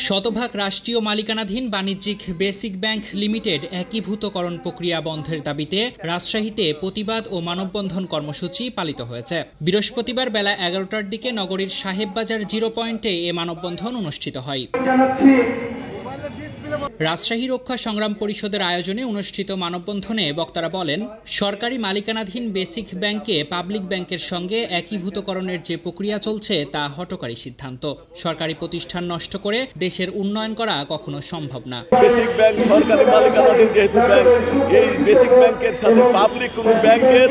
শতভাগ রাষ্ট্রীয় মালিকানাধীন বাণিজ্যিক বেসিক ব্যাংক লিমিটেড একীভূতকরণ প্রক্রিয়া বন্ধের দাবিতে রাজশাহীতে প্রতিবাদ ও মানববন্ধন কর্মসূচি পালিত হয়েছে। বৃহস্পতিবার বেলা 11টার দিকে নগরীর সাহেববাজার 0 পয়েন্টে এ মানববন্ধন অনুষ্ঠিত হয়। রাজশাহী রক্ষা সংগ্রাম পরিষদের আয়োজনে অনুষ্ঠিত মানববন্ধনে বক্তারা বলেন, সরকারি মালিকানাধীন বেসিক ব্যাংকে পাবলিক ব্যাংকের সঙ্গে একীভূতকরণের যে প্রক্রিয়া চলছে তা হঠকারী সিদ্ধান্ত। সরকারি প্রতিষ্ঠান নষ্ট করে দেশের উন্নয়ন করা কখনো সম্ভব না। বেসিক ব্যাংক সরকারি মালিকানাধীন যেহেতু ব্যাংক, এই বেসিক ব্যাংকের সাথে পাবলিক কোনো ব্যাংকের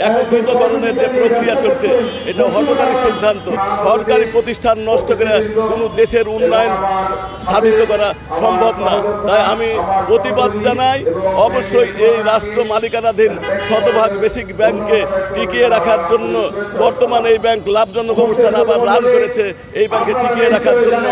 একীভূতকরণের যে প্রক্রিয়া চলছে এটা হঠকারী সিদ্ধান্ত। সরকারি প্রতিষ্ঠান নষ্ট করে কোনো দেশের উন্নয়ন সাধিত করা সম্ভব না। তাই আমি প্রতিবাদ জানাই, অবশ্যই এই রাষ্ট্র মালিকানাধীন শতভাগ বেসিক ব্যাংককে টিকিয়ে রাখার জন্য বর্তমানে এই ব্যাংক লাভজনক অবস্থান আবার রান করেছে, এই ব্যাংকে টিকিয়ে রাখার জন্য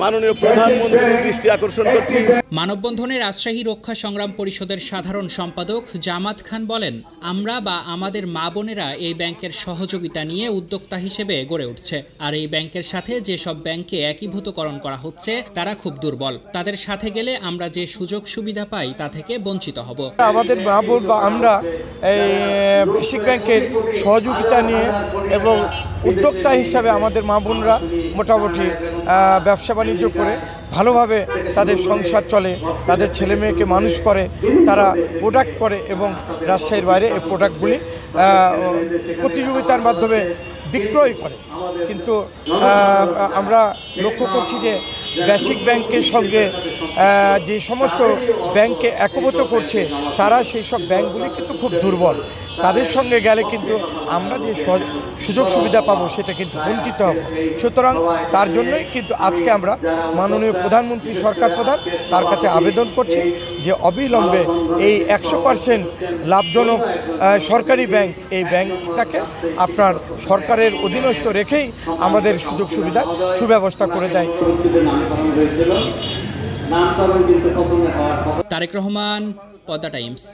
মাননীয় প্রধানমন্ত্রীর দৃষ্টি আকর্ষণ করছি। মানববন্ধনে রাজশাহী রক্ষা সংগ্রাম পরিষদের সাধারণ সম্পাদক জামাত খান বলেন, আমরা বা আমাদের মা বোনেরা এই ব্যাংকের সহযোগিতা নিয়ে উদ্যোক্তা হিসেবে গড়ে উঠছে। আর এই ব্যাংকের সাথে যেসব ব্যাংকে একীভূতকরণ করা হচ্ছে তারা খুব দুর্বল। তাদের সাথে গেলে আমরা যে সুযোগ সুবিধা পাই তা থেকে বঞ্চিত হব। আমাদের মা বোন বা আমরা এই বেসিক ব্যাংকের সহযোগিতা নিয়ে এবং উদ্যোক্তা হিসাবে আমাদের মা বোনরা মোটামুটি ব্যবসা বাণিজ্য করে ভালোভাবে তাদের সংসার চলে, তাদের ছেলে মেয়েকে মানুষ করে, তারা প্রোডাক্ট করে এবং রাজশাহীর বাইরে এই প্রোডাক্টগুলি প্রতিযোগিতার মাধ্যমে বিক্রয় করে। কিন্তু আমরা লক্ষ্য করছি যে বেসিক ব্যাংকের সঙ্গে যে সমস্ত ব্যাংকে একীভূত করছে তারা সেই সব ব্যাংকগুলি কিন্তু খুব দুর্বল। তাদের সঙ্গে গেলে কিন্তু আমরা যে সুযোগ সুবিধা পাবো সেটা কিন্তু বঞ্চিত হব। সুতরাং তার জন্যই কিন্তু আজকে আমরা মাননীয় প্রধানমন্ত্রী সরকার প্রধান তার কাছে আবেদন করছি যে অবিলম্বে এই 100% লাভজনক সরকারি ব্যাংক, এই ব্যাংকটাকে আপনার সরকারের অধীনস্থ রেখেই আমাদের সুযোগ সুবিধা সুব্যবস্থা করে দেয়। তারেক রহমান, পদ্মা টাইমস।